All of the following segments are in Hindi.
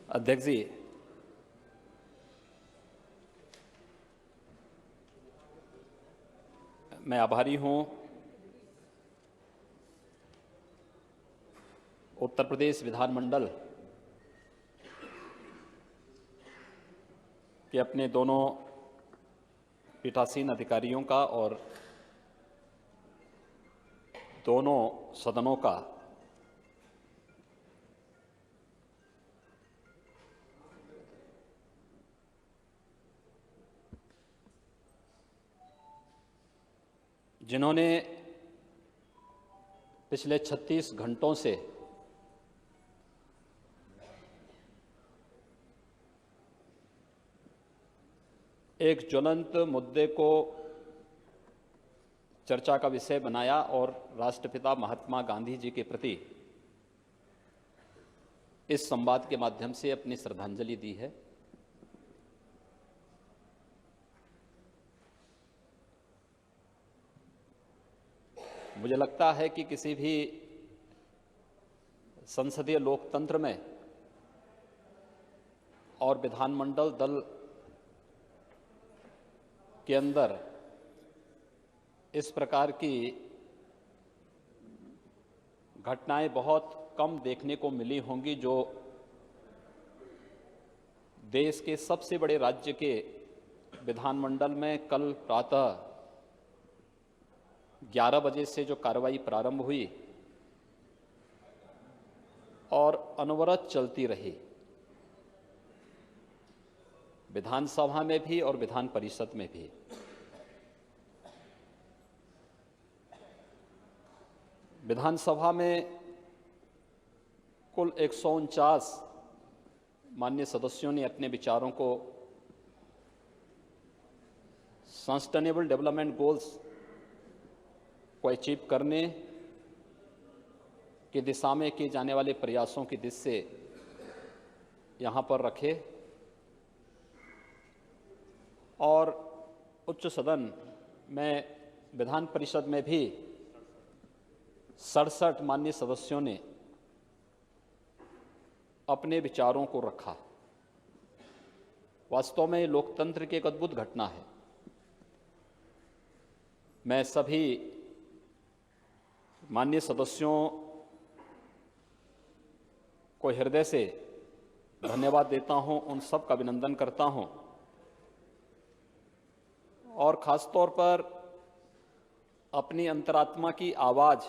अध्यक्ष जी, मैं आभारी हूं उत्तर प्रदेश विधानमंडल के अपने दोनों पीठासीन अधिकारियों का और दोनों सदनों का जिन्होंने पिछले 36 घंटों से एक ज्वलंत मुद्दे को चर्चा का विषय बनाया और राष्ट्रपिता महात्मा गांधी जी के प्रति इस संवाद के माध्यम से अपनी श्रद्धांजलि दी है। मुझे लगता है कि किसी भी संसदीय लोकतंत्र में और विधानमंडल दल के अंदर इस प्रकार की घटनाएं बहुत कम देखने को मिली होंगी, जो देश के सबसे बड़े राज्य के विधानमंडल में कल प्रातः 11 बजे से जो कार्रवाई प्रारंभ हुई और अनवरत चलती रही, विधानसभा में भी और विधान परिषद में भी। विधानसभा में कुल 149 माननीय सदस्यों ने अपने विचारों को सस्टेनेबल डेवलपमेंट गोल्स को अचीव करने की दिशा में किए जाने वाले प्रयासों की दिशा से यहाँ पर रखे और उच्च सदन में विधान परिषद में भी 67 माननीय सदस्यों ने अपने विचारों को रखा। वास्तव में लोकतंत्र की एक अद्भुत घटना है। मैं सभी माननीय सदस्यों को हृदय से धन्यवाद देता हूं, उन सब का अभिनंदन करता हूं और खास तौर पर अपनी अंतरात्मा की आवाज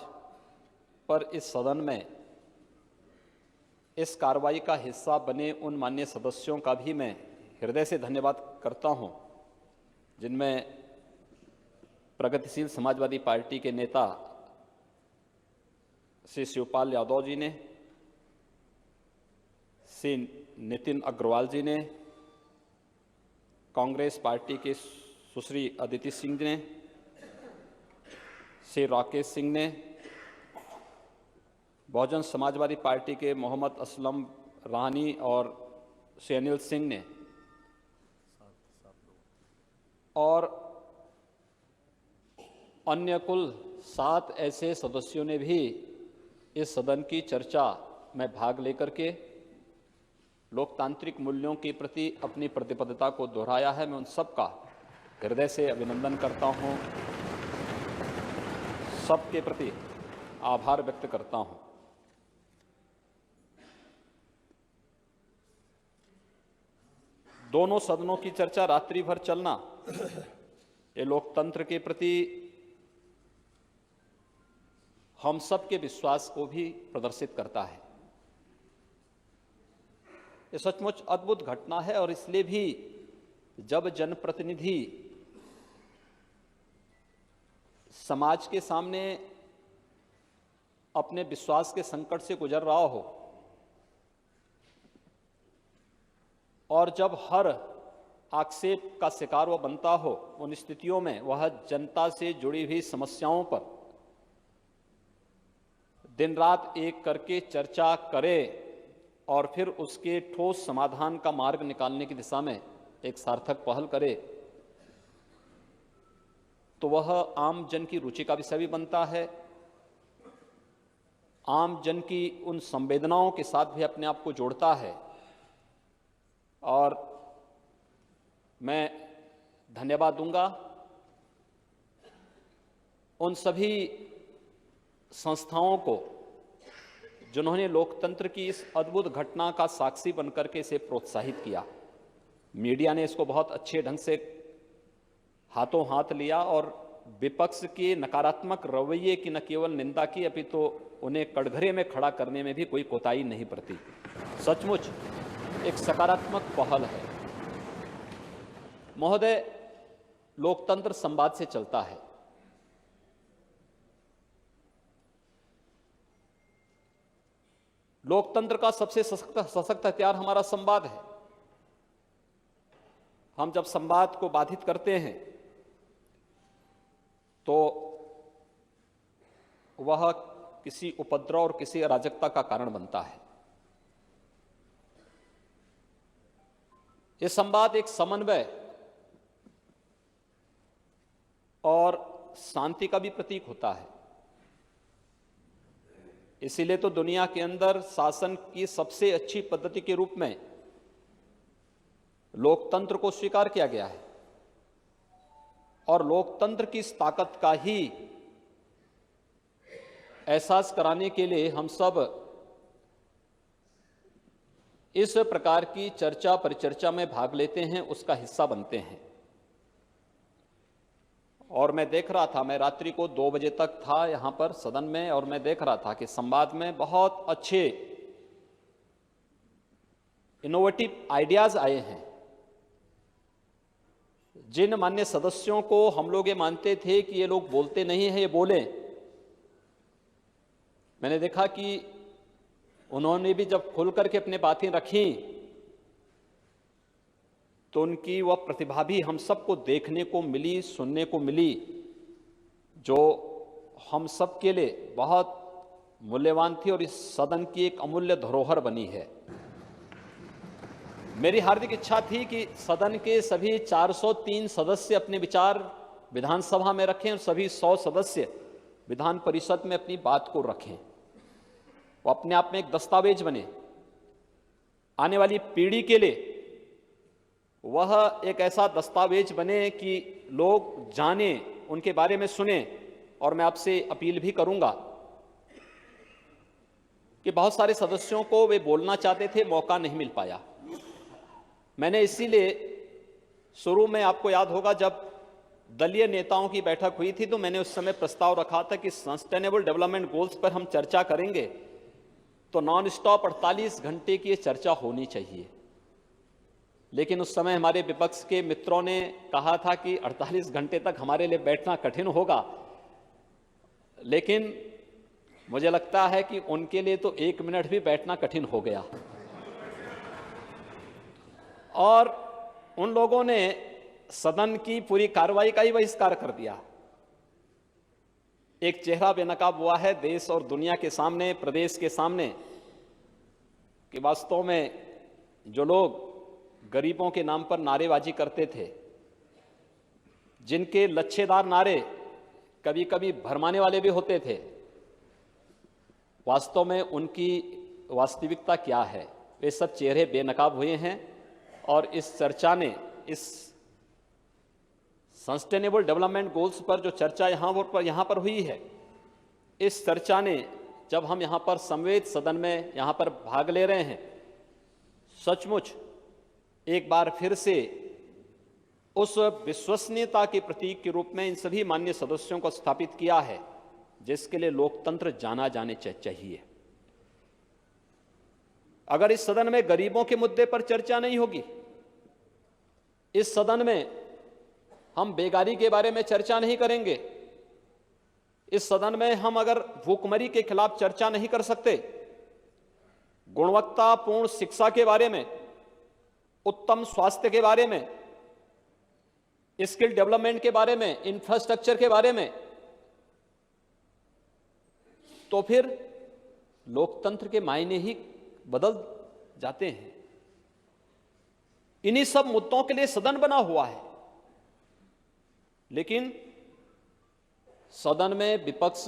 पर इस सदन में इस कार्रवाई का हिस्सा बने उन माननीय सदस्यों का भी मैं हृदय से धन्यवाद करता हूं, जिनमें प्रगतिशील समाजवादी पार्टी के नेता श्री शिवपाल यादव जी ने, श्री नितिन अग्रवाल जी ने, कांग्रेस पार्टी के सुश्री अदिति सिंह ने, श्री राकेश सिंह ने, बहुजन समाजवादी पार्टी के मोहम्मद असलम रानी और श्री अनिल सिंह ने, और अन्य कुल 7 ऐसे सदस्यों ने भी इस सदन की चर्चा में भाग लेकर के लोकतांत्रिक मूल्यों के प्रति अपनी प्रतिबद्धता को दोहराया है। मैं उन सब का हृदय से अभिनंदन करता हूं, सबके प्रति आभार व्यक्त करता हूं। दोनों सदनों की चर्चा रात्रि भर चलना ये लोकतंत्र के प्रति हम सब के विश्वास को भी प्रदर्शित करता है। ये सचमुच अद्भुत घटना है और इसलिए भी जब जनप्रतिनिधि समाज के सामने अपने विश्वास के संकट से गुजर रहा हो और जब हर आक्षेप का शिकार वह बनता हो, उन स्थितियों में वह जनता से जुड़ी हुई समस्याओं पर दिन रात एक करके चर्चा करे और फिर उसके ठोस समाधान का मार्ग निकालने की दिशा में एक सार्थक पहल करे, तो वह आम जन की रुचि का विषय भी बनता है। आम जन की उन संवेदनाओं के साथ भी अपने आप को जोड़ता है और मैं धन्यवाद दूंगा उन सभी संस्थाओं को जिन्होंने लोकतंत्र की इस अद्भुत घटना का साक्षी बनकर के इसे प्रोत्साहित किया। मीडिया ने इसको बहुत अच्छे ढंग से हाथों हाथ लिया और विपक्ष के नकारात्मक रवैये की न केवल निंदा की, अपितु उन्हें कटघरे में खड़ा करने में भी कोई कोताही नहीं बरती। सचमुच एक सकारात्मक पहल है। महोदय, लोकतंत्र संवाद से चलता है। लोकतंत्र का सबसे सशक्त हथियार हमारा संवाद है। हम जब संवाद को बाधित करते हैं तो वह किसी उपद्रव और किसी अराजकता का कारण बनता है। यह संवाद एक समन्वय और शांति का भी प्रतीक होता है। इसीलिए तो दुनिया के अंदर शासन की सबसे अच्छी पद्धति के रूप में लोकतंत्र को स्वीकार किया गया है। और लोकतंत्र की इस ताकत का ही एहसास कराने के लिए हम सब इस प्रकार की चर्चा परिचर्चा में भाग लेते हैं, उसका हिस्सा बनते हैं। और मैं देख रहा था, मैं रात्रि को 2 बजे तक था यहां पर सदन में, और मैं देख रहा था कि संवाद में बहुत अच्छे इनोवेटिव आइडियाज आए हैं। जिन मान्य सदस्यों को हम लोग ये मानते थे कि ये लोग बोलते नहीं हैं, ये बोले, मैंने देखा कि उन्होंने भी जब खुल करके अपनी बातें रखी तो उनकी वह प्रतिभा भी हम सबको देखने को मिली, सुनने को मिली, जो हम सब के लिए बहुत मूल्यवान थी और इस सदन की एक अमूल्य धरोहर बनी है। मेरी हार्दिक इच्छा थी कि सदन के सभी 403 सदस्य अपने विचार विधानसभा में रखें और सभी 100 सदस्य विधान परिषद में अपनी बात को रखें। वो अपने आप में एक दस्तावेज बने। आने वाली पीढ़ी के लिए वह एक ऐसा दस्तावेज बने कि लोग जाने, उनके बारे में सुने। और मैं आपसे अपील भी करूंगा कि बहुत सारे सदस्यों को वे बोलना चाहते थे, मौका नहीं मिल पाया। मैंने इसीलिए शुरू में, आपको याद होगा, जब दलीय नेताओं की बैठक हुई थी तो मैंने उस समय प्रस्ताव रखा था कि सस्टेनेबल डेवलपमेंट गोल्स पर हम चर्चा करेंगे तो नॉन स्टॉप 48 घंटे की ये चर्चा होनी चाहिए। लेकिन उस समय हमारे विपक्ष के मित्रों ने कहा था कि 48 घंटे तक हमारे लिए बैठना कठिन होगा। लेकिन मुझे लगता है कि उनके लिए तो 1 मिनट भी बैठना कठिन हो गया। और उन लोगों ने सदन की पूरी कार्रवाई का ही बहिष्कार कर दिया। एक चेहरा बेनकाब हुआ है देश और दुनिया के सामने, प्रदेश के सामने, कि वास्तव में जो लोग गरीबों के नाम पर नारेबाजी करते थे, जिनके लच्छेदार नारे कभी कभी भरमाने वाले भी होते थे, वास्तव में उनकी वास्तविकता क्या है, वे सब चेहरे बेनकाब हुए हैं। और इस चर्चा ने, इस सस्टेनेबल डेवलपमेंट गोल्स पर जो चर्चा यहाँ पर हुई है, इस चर्चा ने, जब हम यहाँ पर समवेत सदन में यहाँ पर भाग ले रहे हैं, सचमुच एक बार फिर से उस विश्वसनीयता के प्रतीक के रूप में इन सभी माननीय सदस्यों को स्थापित किया है जिसके लिए लोकतंत्र जाना जाने चाहिए। अगर इस सदन में गरीबों के मुद्दे पर चर्चा नहीं होगी, इस सदन में हम बेगारी के बारे में चर्चा नहीं करेंगे, इस सदन में हम अगर भूखमरी के खिलाफ चर्चा नहीं कर सकते, गुणवत्तापूर्ण शिक्षा के बारे में, उत्तम स्वास्थ्य के बारे में, स्किल डेवलपमेंट के बारे में, इंफ्रास्ट्रक्चर के बारे में, तो फिर लोकतंत्र के मायने ही बदल जाते हैं। इन्हीं सब मुद्दों के लिए सदन बना हुआ है। लेकिन सदन में विपक्ष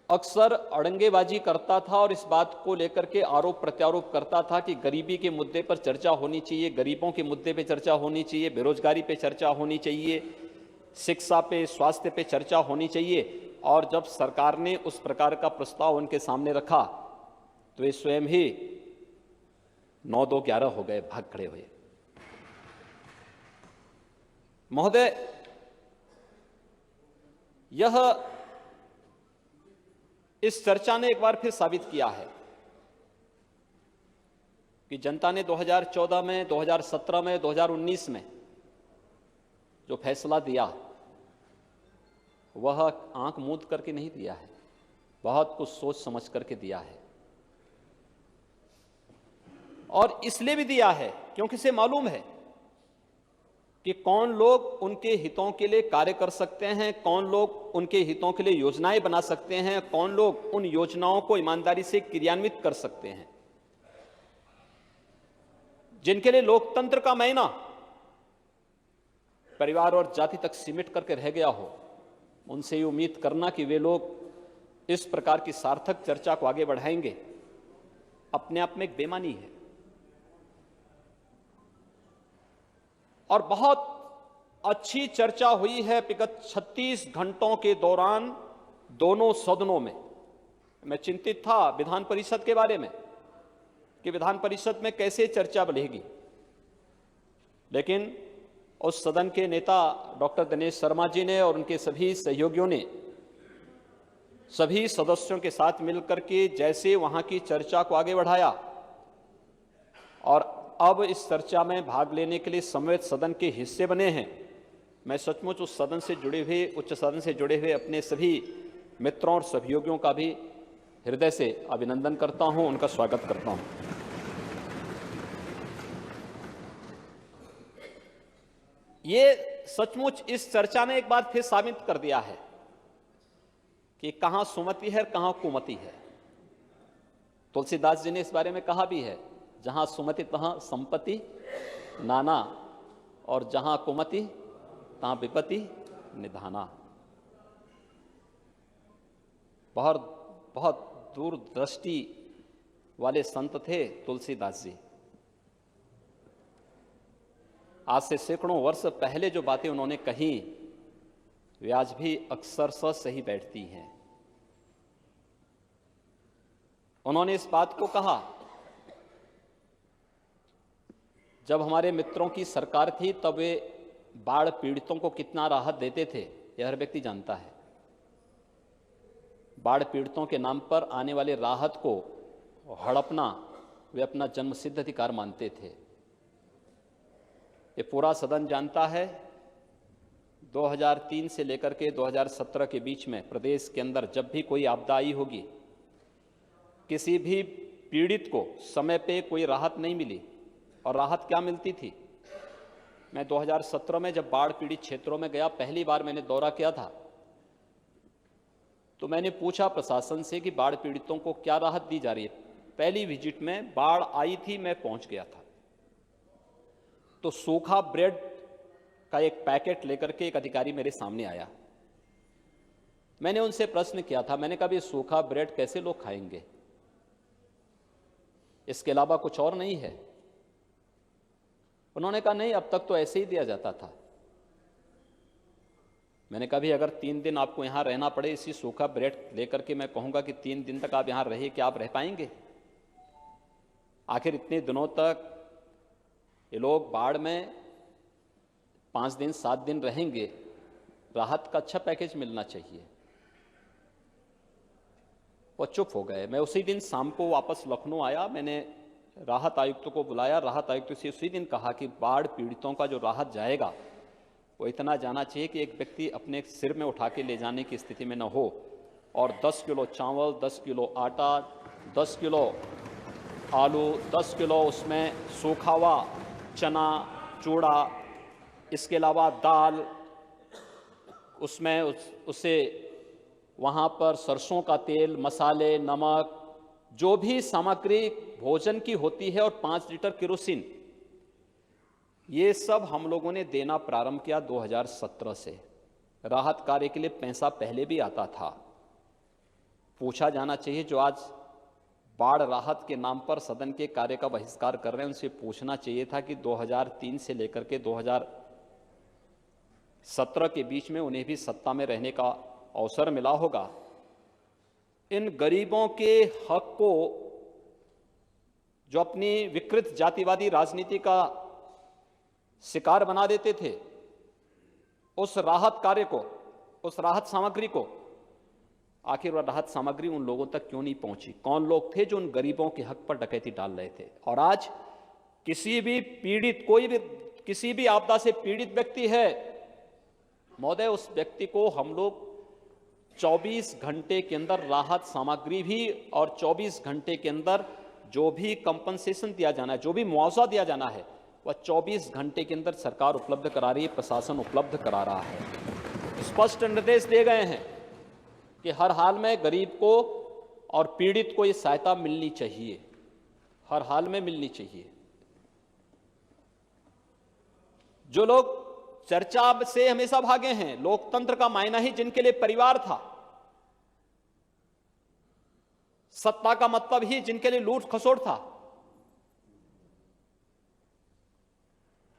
अक्सर अड़ंगेबाजी करता था और इस बात को लेकर के आरोप प्रत्यारोप करता था कि गरीबी के मुद्दे पर चर्चा होनी चाहिए, गरीबों के मुद्दे पे चर्चा होनी चाहिए, बेरोजगारी पे चर्चा होनी चाहिए, शिक्षा पे, स्वास्थ्य पे चर्चा होनी चाहिए। और जब सरकार ने उस प्रकार का प्रस्ताव उनके सामने रखा तो वे स्वयं ही 9-2-11 हो गए, भाग खड़े हुए। महोदय, यह इस चर्चा ने एक बार फिर साबित किया है कि जनता ने 2014 में, 2017 में, 2019 में जो फैसला दिया वह आंख मूंद करके नहीं दिया है, बहुत कुछ सोच समझ करके दिया है। और इसलिए भी दिया है क्योंकि इसे मालूम है कि कौन लोग उनके हितों के लिए कार्य कर सकते हैं, कौन लोग उनके हितों के लिए योजनाएं बना सकते हैं, कौन लोग उन योजनाओं को ईमानदारी से क्रियान्वित कर सकते हैं। जिनके लिए लोकतंत्र का मायना परिवार और जाति तक सीमित करके रह गया हो, उनसे ये उम्मीद करना कि वे लोग इस प्रकार की सार्थक चर्चा को आगे बढ़ाएंगे, अपने आप में एक बेईमानी है। और बहुत अच्छी चर्चा हुई है विगत 36 घंटों के दौरान दोनों सदनों में। मैं चिंतित था विधान परिषद के बारे में कि विधान परिषद में कैसे चर्चा बढ़ेगी, लेकिन उस सदन के नेता डॉक्टर दिनेश शर्मा जी ने और उनके सभी सहयोगियों ने सभी सदस्यों के साथ मिलकर के जैसे वहां की चर्चा को आगे बढ़ाया और अब इस चर्चा में भाग लेने के लिए समवेत सदन के हिस्से बने हैं। मैं सचमुच उस सदन से जुड़े हुए, उच्च सदन से जुड़े हुए अपने सभी मित्रों और सहयोगियों का भी हृदय से अभिनंदन करता हूं, उनका स्वागत करता हूं। ये सचमुच इस चर्चा ने एक बार फिर साबित कर दिया है कि कहां सुमति है, कहां कुमति है। तुलसीदास जी ने इस बारे में कहा भी है, जहां सुमति तहां संपत्ति नाना, और जहां कुमति तहां विपत्ति निधाना। बहुत दूरदृष्टि वाले संत थे तुलसीदास जी। आज से सैकड़ों वर्ष पहले जो बातें उन्होंने कही वे आज भी अक्सर सही बैठती हैं। उन्होंने इस बात को कहा, जब हमारे मित्रों की सरकार थी तब वे बाढ़ पीड़ितों को कितना राहत देते थे, यह हर व्यक्ति जानता है। बाढ़ पीड़ितों के नाम पर आने वाले राहत को हड़पना वे अपना जन्मसिद्ध अधिकार मानते थे। ये पूरा सदन जानता है 2003 से लेकर के 2017 के बीच में प्रदेश के अंदर जब भी कोई आपदा आई होगी, किसी भी पीड़ित को समय पे कोई राहत नहीं मिली। और राहत क्या मिलती थी? मैं 2017 में जब बाढ़ पीड़ित क्षेत्रों में गया, पहली बार मैंने दौरा किया था, तो मैंने पूछा प्रशासन से कि बाढ़ पीड़ितों को क्या राहत दी जा रही है। पहली विजिट में बाढ़ आई थी, मैं पहुंच गया था, तो सूखा ब्रेड का एक पैकेट लेकर के एक अधिकारी मेरे सामने आया। मैंने उनसे प्रश्न किया था, मैंने कहा ये सूखा ब्रेड कैसे लोग खाएंगे, इसके अलावा कुछ और नहीं है? उन्होंने कहा नहीं, अब तक तो ऐसे ही दिया जाता था। मैंने कहा भी अगर 3 दिन आपको यहां रहना पड़े इसी सूखा ब्रेड लेकर के, मैं कहूंगा कि 3 दिन तक आप यहां रहे, क्या आप रह पाएंगे? आखिर इतने दिनों तक ये लोग बाढ़ में 5 दिन 7 दिन रहेंगे, राहत का अच्छा पैकेज मिलना चाहिए। वो चुप हो गए। मैं उसी दिन शाम को वापस लखनऊ आया, मैंने राहत आयुक्त को बुलाया, राहत आयुक्त से उसी दिन कहा कि बाढ़ पीड़ितों का जो राहत जाएगा वो इतना जाना चाहिए कि एक व्यक्ति अपने सिर में उठा के ले जाने की स्थिति में न हो। और 10 किलो चावल, 10 किलो आटा, 10 किलो आलू, 10 किलो उसमें सूखा हुआ चना, चूड़ा, इसके अलावा दाल, उसमें उससे वहाँ पर सरसों का तेल, मसाले, नमक, जो भी सामग्री भोजन की होती है, और 5 लीटर केरोसिन, ये सब हम लोगों ने देना प्रारंभ किया 2017 से। राहत कार्य के लिए पैसा पहले भी आता था, पूछा जाना चाहिए, जो आज बाढ़ राहत के नाम पर सदन के कार्य का बहिष्कार कर रहे हैं, उनसे पूछना चाहिए था कि 2003 से लेकर के 2017 के बीच में उन्हें भी सत्ता में रहने का अवसर मिला होगा। इन गरीबों के हक को जो अपनी विकृत जातिवादी राजनीति का शिकार बना देते थे, उस राहत कार्य को, उस राहत सामग्री को, आखिर वह राहत सामग्री उन लोगों तक क्यों नहीं पहुंची? कौन लोग थे जो उन गरीबों के हक पर डकैती डाल रहे थे? और आज किसी भी पीड़ित, कोई भी किसी भी आपदा से पीड़ित व्यक्ति है महोदय, उस व्यक्ति को हम लोग 24 घंटे के अंदर राहत सामग्री भी और 24 घंटे के अंदर जो भी कंपनसेशन दिया जाना है, जो भी मुआवजा दिया जाना है, वह 24 घंटे के अंदर सरकार उपलब्ध करा रही है, प्रशासन उपलब्ध करा रहा है। स्पष्ट निर्देश दिए गए हैं कि हर हाल में गरीब को और पीड़ित को ये सहायता मिलनी चाहिए, हर हाल में मिलनी चाहिए। जो लोग चर्चा से हमेशा भागे हैं, लोकतंत्र का मायना ही जिनके लिए परिवार था, सत्ता का मतलब ही जिनके लिए लूट खसोट था,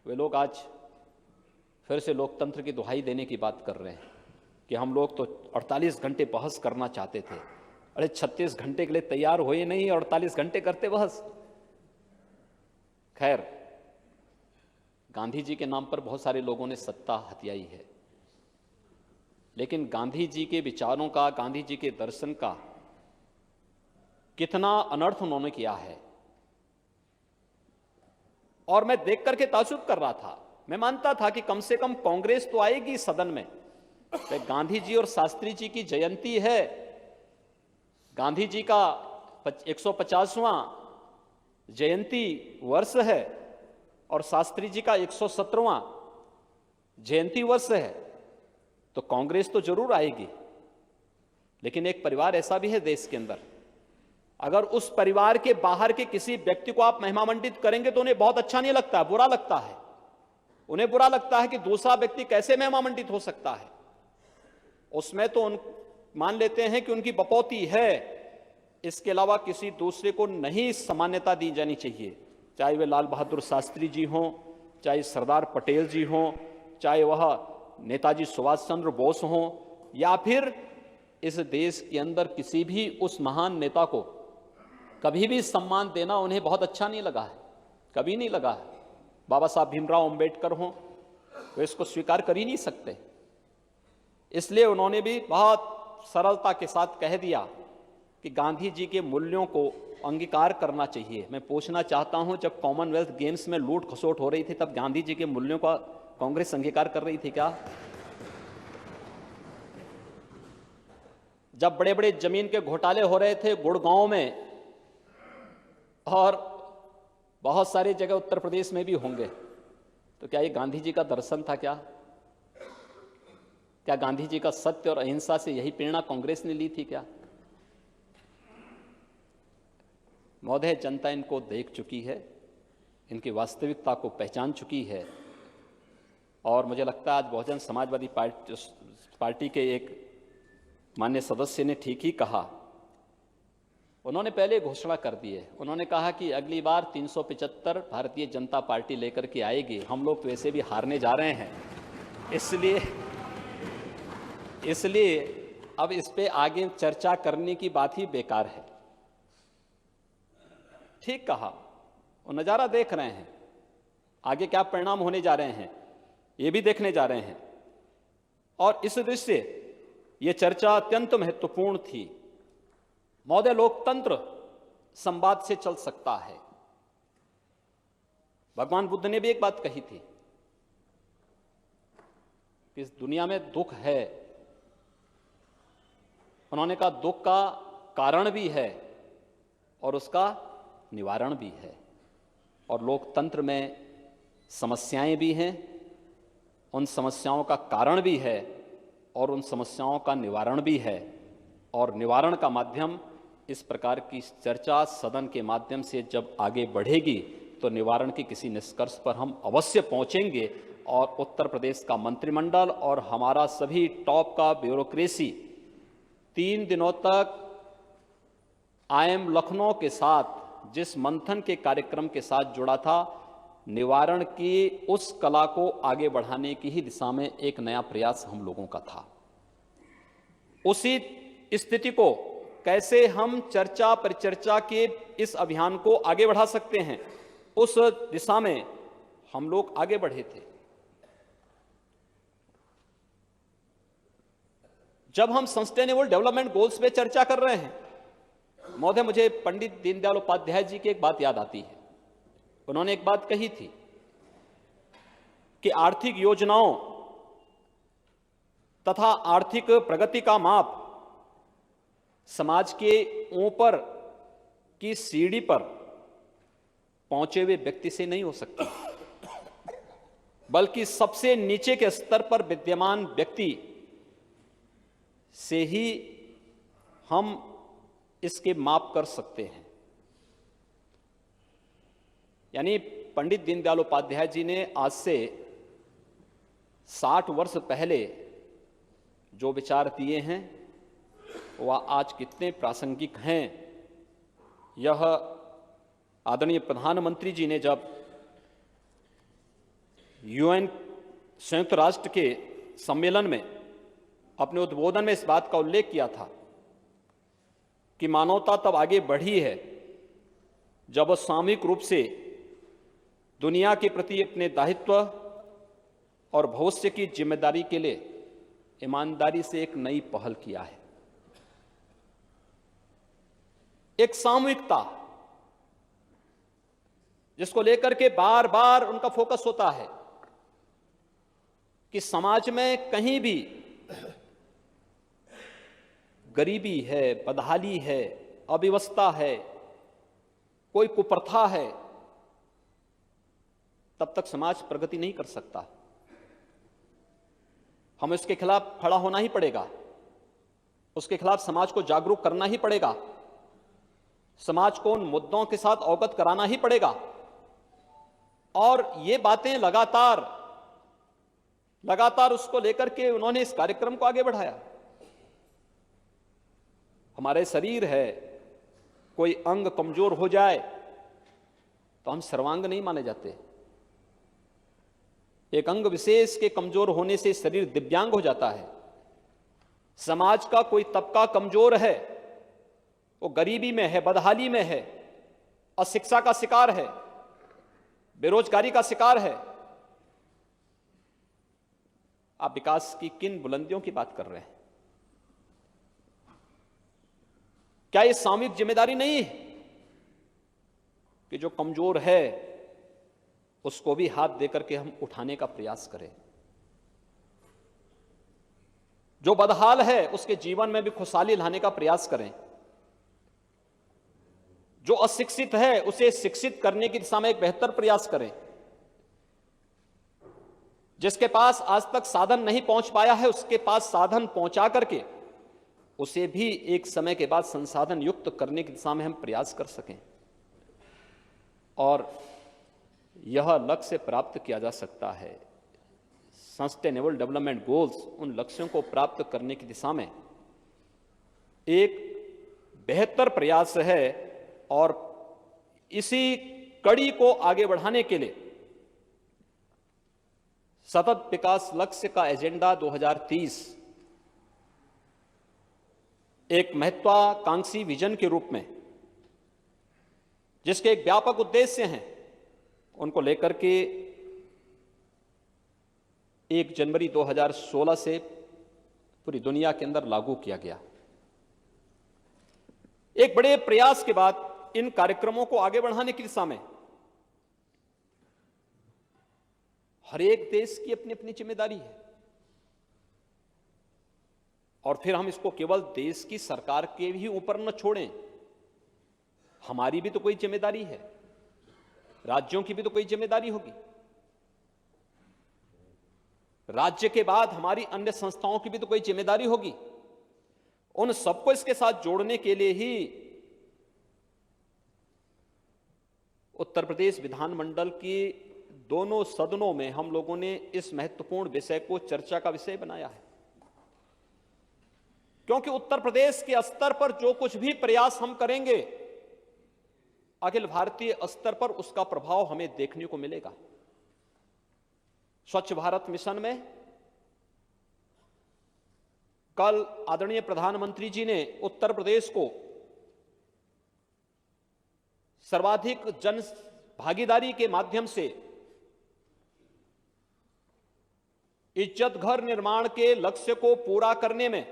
वे लोग आज फिर से लोकतंत्र की दुहाई देने की बात कर रहे हैं कि हम लोग तो 48 घंटे बहस करना चाहते थे। अरे 36 घंटे के लिए तैयार हुए नहीं, 48 घंटे करते बहस। खैर, गांधी जी के नाम पर बहुत सारे लोगों ने सत्ता हथियाई है, लेकिन गांधी जी के विचारों का, गांधी जी के दर्शन का कितना अनर्थ उन्होंने किया है। और मैं देख करके ताज्जुब कर रहा था। मैं मानता था कि कम से कम कांग्रेस तो आएगी सदन में। गांधी जी और शास्त्री जी की जयंती है, गांधी जी का 150वां जयंती वर्ष है और शास्त्री जी का 117वां जयंती वर्ष है, तो कांग्रेस तो जरूर आएगी। लेकिन एक परिवार ऐसा भी है देश के अंदर, अगर उस परिवार के बाहर के किसी व्यक्ति को आप महिमामंडित करेंगे तो उन्हें बहुत अच्छा नहीं लगता, बुरा लगता है। उन्हें बुरा लगता है कि दूसरा व्यक्ति कैसे महिमामंडित हो सकता है। उसमें तो उन मान लेते हैं कि उनकी बपौती है, इसके अलावा किसी दूसरे को नहीं सामान्यता दी जानी चाहिए। चाहे वे लाल बहादुर शास्त्री जी हों, चाहे सरदार पटेल जी हों, चाहे वह नेताजी सुभाष चंद्र बोस हों, या फिर इस देश के अंदर किसी भी उस महान नेता को कभी भी सम्मान देना उन्हें बहुत अच्छा नहीं लगा है, कभी नहीं लगा है। बाबा साहब भीमराव अंबेडकर हों, वे इसको स्वीकार कर ही नहीं सकते। इसलिए उन्होंने भी बहुत सरलता के साथ कह दिया कि गांधी जी के मूल्यों को अंगीकार करना चाहिए। मैं पूछना चाहता हूं, जब कॉमनवेल्थ गेम्स में लूट खसोट हो रही थी, तब गांधी जी के मूल्यों का कांग्रेस अंगीकार कर रही थी क्या? जब बड़े बड़े जमीन के घोटाले हो रहे थे गुड़गांव में, और बहुत सारी जगह उत्तर प्रदेश में भी होंगे, तो क्या ये गांधी जी का दर्शन था? क्या गांधी जी का सत्य और अहिंसा से यही प्रेरणा कांग्रेस ने ली थी क्या? महोदय, जनता इनको देख चुकी है, इनकी वास्तविकता को पहचान चुकी है। और मुझे लगता है आज बहुजन समाजवादी पार्टी के एक माननीय सदस्य ने ठीक ही कहा। उन्होंने पहले घोषणा कर दी है, उन्होंने कहा कि अगली बार 375 भारतीय जनता पार्टी लेकर के आएगी। हम लोग तो वैसे भी हारने जा रहे हैं, इसलिए अब इस पे आगे चर्चा करने की बात ही बेकार है। ठीक कहा, वो नज़ारा देख रहे हैं, आगे क्या परिणाम होने जा रहे हैं ये भी देखने जा रहे हैं। और इस दृष्टि से ये चर्चा अत्यंत महत्वपूर्ण थी। महोदय, लोकतंत्र संवाद से चल सकता है। भगवान बुद्ध ने भी एक बात कही थी कि इस दुनिया में दुख है, उन्होंने कहा दुख का कारण भी है और उसका निवारण भी है। और लोकतंत्र में समस्याएं भी हैं, उन समस्याओं का कारण भी है और उन समस्याओं का निवारण भी है। और निवारण का माध्यम इस प्रकार की चर्चा सदन के माध्यम से जब आगे बढ़ेगी तो निवारण के किसी निष्कर्ष पर हम अवश्य पहुंचेंगे। और उत्तर प्रदेश का मंत्रिमंडल और हमारा सभी टॉप का ब्यूरोक्रेसी 3 दिनों तक IIM लखनऊ के साथ जिस मंथन के कार्यक्रम के साथ जुड़ा था, निवारण की उस कला को आगे बढ़ाने की ही दिशा में एक नया प्रयास हम लोगों का था। उसी स्थिति को कैसे हम चर्चा परिचर्चा के इस अभियान को आगे बढ़ा सकते हैं, उस दिशा में हम लोग आगे बढ़े थे। जब हम सस्टेनेबल डेवलपमेंट गोल्स पे चर्चा कर रहे हैं, महोदय, मुझे पंडित दीनदयाल उपाध्याय जी की एक बात याद आती है। उन्होंने एक बात कही थी कि आर्थिक योजनाओं तथा आर्थिक प्रगति का माप समाज के ऊपर की सीढ़ी पर पहुंचे हुए व्यक्ति से नहीं हो सकती, बल्कि सबसे नीचे के स्तर पर विद्यमान व्यक्ति से ही हम इसके माप कर सकते हैं। यानी पंडित दीनदयाल उपाध्याय जी ने आज से 60 वर्ष पहले जो विचार दिए हैं वह आज कितने प्रासंगिक हैं, यह आदरणीय प्रधानमंत्री जी ने जब UN संयुक्त राष्ट्र के सम्मेलन में अपने उद्बोधन में इस बात का उल्लेख किया था कि मानवता तब आगे बढ़ी है जब वह सामूहिक रूप से दुनिया के प्रति अपने दायित्व और भविष्य की जिम्मेदारी के लिए ईमानदारी से एक नई पहल किया है। एक सामूहिकता जिसको लेकर के बार बार उनका फोकस होता है कि समाज में कहीं भी गरीबी है, बदहाली है, अव्यवस्था है, कोई कुप्रथा है, तब तक समाज प्रगति नहीं कर सकता। हमें उसके खिलाफ खड़ा होना ही पड़ेगा, उसके खिलाफ समाज को जागरूक करना ही पड़ेगा, समाज को उन मुद्दों के साथ अवगत कराना ही पड़ेगा। और ये बातें लगातार उसको लेकर के उन्होंने इस कार्यक्रम को आगे बढ़ाया। हमारे शरीर है, कोई अंग कमजोर हो जाए तो हम सर्वांग नहीं माने जाते। एक अंग विशेष के कमजोर होने से शरीर दिव्यांग हो जाता है। समाज का कोई तबका कमजोर है, वो गरीबी में है, बदहाली में है, अशिक्षा का शिकार है, बेरोजगारी का शिकार है। आप विकास की किन बुलंदियों की बात कर रहे हैं? क्या ये सामूहिक जिम्मेदारी नहीं है कि जो कमजोर है उसको भी हाथ देकर के हम उठाने का प्रयास करें, जो बदहाल है उसके जीवन में भी खुशहाली लाने का प्रयास करें, जो अशिक्षित है उसे शिक्षित करने की दिशा में एक बेहतर प्रयास करें, जिसके पास आज तक साधन नहीं पहुंच पाया है उसके पास साधन पहुंचा करके उसे भी एक समय के बाद संसाधन युक्त करने की दिशा में हम प्रयास कर सकें। और यह लक्ष्य प्राप्त किया जा सकता है। सस्टेनेबल डेवलपमेंट गोल्स उन लक्ष्यों को प्राप्त करने की दिशा में एक बेहतर प्रयास है और इसी कड़ी को आगे बढ़ाने के लिए सतत विकास लक्ष्य का एजेंडा 2030 एक महत्वाकांक्षी विजन के रूप में, जिसके एक व्यापक उद्देश्य हैं, उनको लेकर के 1 जनवरी 2016 से पूरी दुनिया के अंदर लागू किया गया। एक बड़े प्रयास के बाद इन कार्यक्रमों को आगे बढ़ाने की दिशा में हर एक देश की अपनी अपनी जिम्मेदारी है। और फिर हम इसको केवल देश की सरकार के ही ऊपर न छोड़ें, हमारी भी तो कोई जिम्मेदारी है, राज्यों की भी तो कोई जिम्मेदारी होगी। राज्य के बाद हमारी अन्य संस्थाओं की भी तो कोई जिम्मेदारी होगी। उन सबको इसके साथ जोड़ने के लिए ही उत्तर प्रदेश विधानमंडल की दोनों सदनों में हम लोगों ने इस महत्वपूर्ण विषय को चर्चा का विषय बनाया है। क्योंकि उत्तर प्रदेश के स्तर पर जो कुछ भी प्रयास हम करेंगे, अखिल भारतीय स्तर पर उसका प्रभाव हमें देखने को मिलेगा। स्वच्छ भारत मिशन में कल आदरणीय प्रधानमंत्री जी ने उत्तर प्रदेश को सर्वाधिक जन भागीदारी के माध्यम से इज्जत घर निर्माण के लक्ष्य को पूरा करने में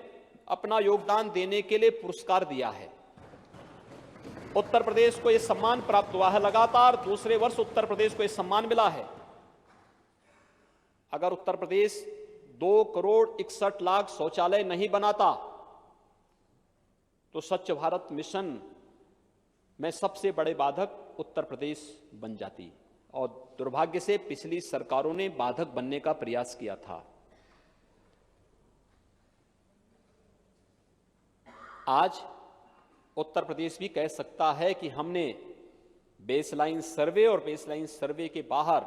अपना योगदान देने के लिए पुरस्कार दिया है। उत्तर प्रदेश को यह सम्मान प्राप्त हुआ है। लगातार दूसरे वर्ष उत्तर प्रदेश को यह सम्मान मिला है। अगर उत्तर प्रदेश 2,61,00,000 शौचालय नहीं बनाता तो स्वच्छ भारत मिशन में सबसे बड़े बाधक उत्तर प्रदेश बन जाती, और दुर्भाग्य से पिछली सरकारों ने बाधक बनने का प्रयास किया था। आज उत्तर प्रदेश भी कह सकता है कि हमने बेसलाइन सर्वे और बेसलाइन सर्वे के बाहर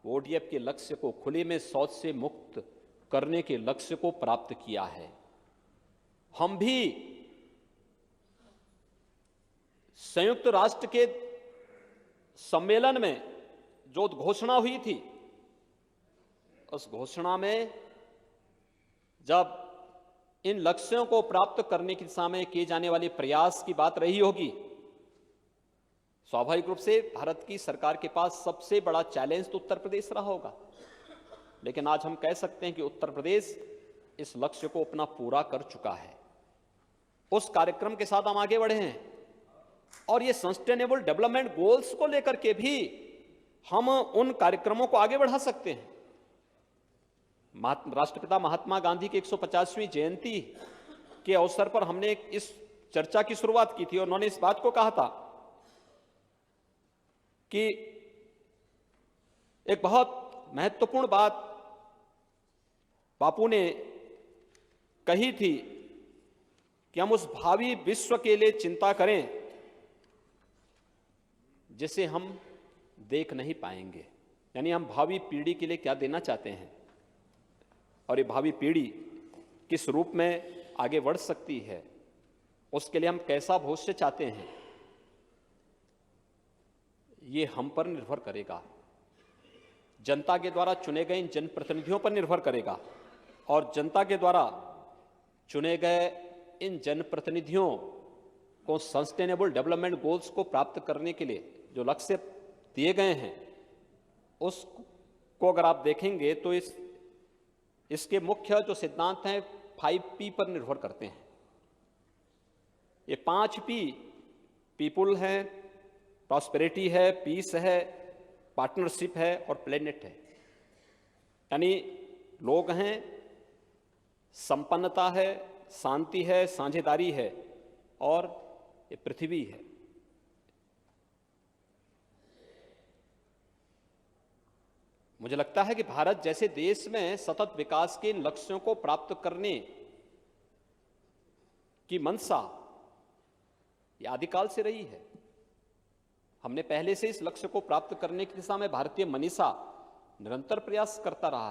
ओडीएफ के लक्ष्य को, खुले में शौच से मुक्त करने के लक्ष्य को प्राप्त किया है। हम भी संयुक्त राष्ट्र के सम्मेलन में जो घोषणा हुई थी, उस घोषणा में जब इन लक्ष्यों को प्राप्त करने की दिशा में किए जाने वाले प्रयास की बात रही होगी, स्वाभाविक रूप से भारत की सरकार के पास सबसे बड़ा चैलेंज तो उत्तर प्रदेश रहा होगा। लेकिन आज हम कह सकते हैं कि उत्तर प्रदेश इस लक्ष्य को अपना पूरा कर चुका है। उस कार्यक्रम के साथ हम आगे बढ़े हैं, और ये सस्टेनेबल डेवलपमेंट गोल्स को लेकर के भी हम उन कार्यक्रमों को आगे बढ़ा सकते हैं। राष्ट्रपिता महात्मा गांधी की 150वीं जयंती के अवसर पर हमने इस चर्चा की शुरुआत की थी, और उन्होंने इस बात को कहा था कि एक बहुत महत्वपूर्ण बात बापू ने कही थी कि हम उस भावी विश्व के लिए चिंता करें जिसे हम देख नहीं पाएंगे। यानी हम भावी पीढ़ी के लिए क्या देना चाहते हैं, और ये भावी पीढ़ी किस रूप में आगे बढ़ सकती है, उसके लिए हम कैसा भविष्य चाहते हैं, ये हम पर निर्भर करेगा। जनता के द्वारा चुने गए इन जनप्रतिनिधियों पर निर्भर करेगा, और जनता के द्वारा चुने गए इन जनप्रतिनिधियों को सस्टेनेबल डेवलपमेंट गोल्स को प्राप्त करने के लिए जो लक्ष्य दिए गए हैं, उसको अगर आप देखेंगे तो इसके मुख्य जो सिद्धांत हैं 5P पर निर्भर करते हैं। ये 5P पीपुल है, प्रॉस्पेरिटी है, पीस है, पार्टनरशिप है और प्लेनेट है। यानी लोग हैं, संपन्नता है, शांति है, साझेदारी है और ये पृथ्वी है। मुझे लगता है कि भारत जैसे देश में सतत विकास के इन लक्ष्यों को प्राप्त करने की मंशा ये आदिकाल से रही है। हमने पहले से इस लक्ष्य को प्राप्त करने की दिशा में भारतीय मनीषा निरंतर प्रयास करता रहा।